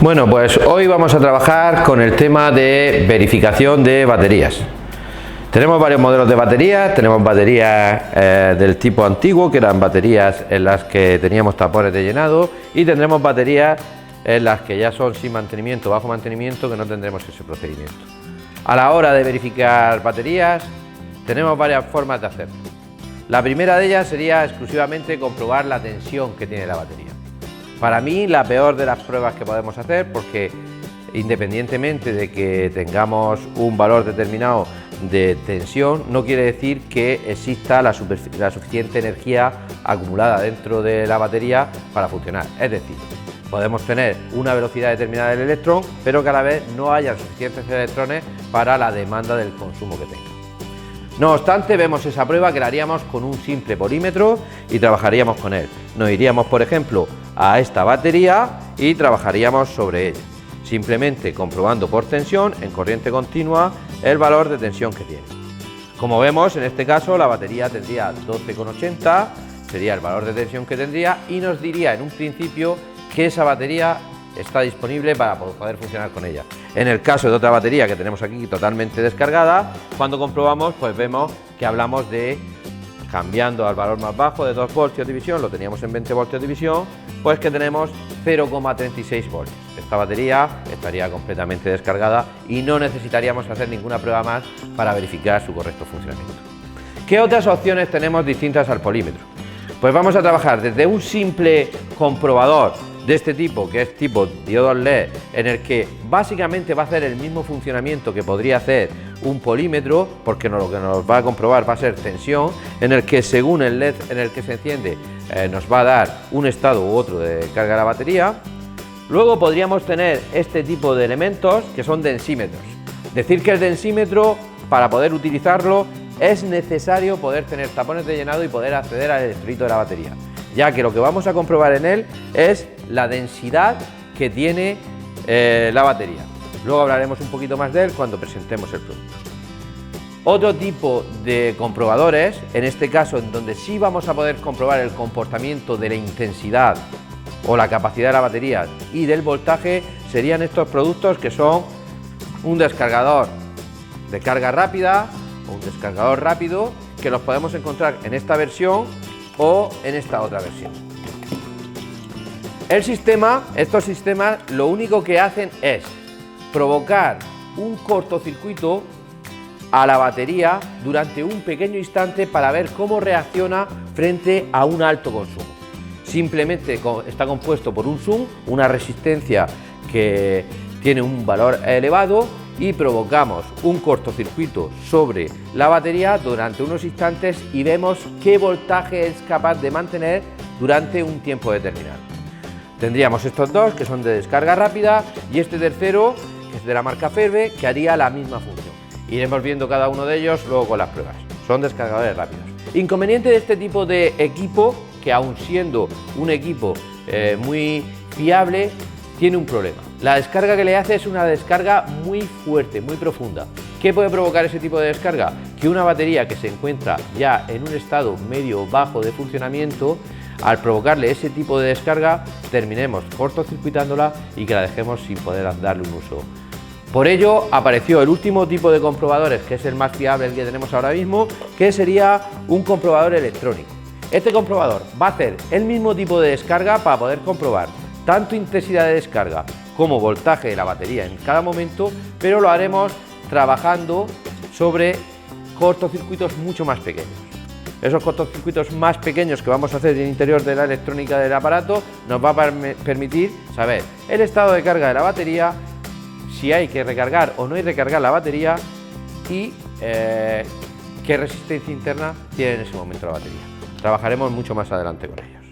Bueno, pues hoy vamos a trabajar con el tema de verificación de baterías. Tenemos varios modelos de baterías, tenemos baterías del tipo antiguo, que eran baterías en las que teníamos tapones de llenado, y tendremos baterías en las que ya son sin mantenimiento, bajo mantenimiento, que no tendremos ese procedimiento. A la hora de verificar baterías, tenemos varias formas de hacerlo. La primera de ellas sería exclusivamente comprobar la tensión que tiene la batería. Para mí, la peor de las pruebas que podemos hacer, porque independientemente de que tengamos un valor determinado de tensión, no quiere decir que exista la suficiente energía acumulada dentro de la batería para funcionar. Es decir, podemos tener una velocidad determinada del electrón, pero que a la vez no haya suficientes electrones para la demanda del consumo que tenga. No obstante, vemos esa prueba que la haríamos con un simple polímetro y trabajaríamos con él. Nos iríamos, por ejemplo, a esta batería y trabajaríamos sobre ella, simplemente comprobando por tensión en corriente continua el valor de tensión que tiene. Como vemos, en este caso la batería tendría 12,80, sería el valor de tensión que tendría, y nos diría en un principio que esa batería está disponible para poder funcionar con ella. En el caso de otra batería que tenemos aquí totalmente descargada, cuando comprobamos, pues vemos que hablamos de, cambiando al valor más bajo de 2 voltios división, lo teníamos en 20 voltios división, pues que tenemos 0,36 voltios. Esta batería estaría completamente descargada y no necesitaríamos hacer ninguna prueba más para verificar su correcto funcionamiento. ¿Qué otras opciones tenemos distintas al polímetro? Pues vamos a trabajar desde un simple comprobador de este tipo, que es tipo diodos LED, en el que básicamente va a hacer el mismo funcionamiento que podría hacer un polímetro, porque lo que nos va a comprobar va a ser tensión, en el que según el LED en el que se enciende nos va a dar un estado u otro de carga de la batería. Luego podríamos tener este tipo de elementos que son densímetros. Decir que el densímetro, para poder utilizarlo, es necesario poder tener tapones de llenado y poder acceder al electrolito de la batería, ya que lo que vamos a comprobar en él es la densidad que tiene la batería. Luego hablaremos un poquito más de él cuando presentemos el producto. Otro tipo de comprobadores, en este caso en donde sí vamos a poder comprobar el comportamiento de la intensidad o la capacidad de la batería y del voltaje, serían estos productos, que son un descargador de carga rápida o un descargador rápido, que los podemos encontrar en esta versión o en esta otra versión. Estos sistemas lo único que hacen es provocar un cortocircuito a la batería durante un pequeño instante para ver cómo reacciona frente a un alto consumo. Simplemente está compuesto por un zoom, una resistencia que tiene un valor elevado, y provocamos un cortocircuito sobre la batería durante unos instantes y vemos qué voltaje es capaz de mantener durante un tiempo determinado. Tendríamos estos dos, que son de descarga rápida, y este tercero, que es de la marca Ferve, que haría la misma función. Iremos viendo cada uno de ellos luego con las pruebas. Son descargadores rápidos. Inconveniente de este tipo de equipo, que aun siendo un equipo muy fiable, tiene un problema. La descarga que le hace es una descarga muy fuerte, muy profunda. ¿Qué puede provocar ese tipo de descarga? Que una batería que se encuentra ya en un estado medio o bajo de funcionamiento, al provocarle ese tipo de descarga, terminemos cortocircuitándola y que la dejemos sin poder darle un uso. Por ello apareció el último tipo de comprobadores, que es el más fiable, el que tenemos ahora mismo, que sería un comprobador electrónico. Este comprobador va a hacer el mismo tipo de descarga para poder comprobar tanto intensidad de descarga como voltaje de la batería en cada momento, pero lo haremos trabajando sobre cortocircuitos mucho más pequeños. Esos cortocircuitos más pequeños que vamos a hacer en el interior de la electrónica del aparato nos va a permitir saber el estado de carga de la batería, si hay que recargar o no hay que recargar la batería, y qué resistencia interna tiene en ese momento la batería. Trabajaremos mucho más adelante con ellos.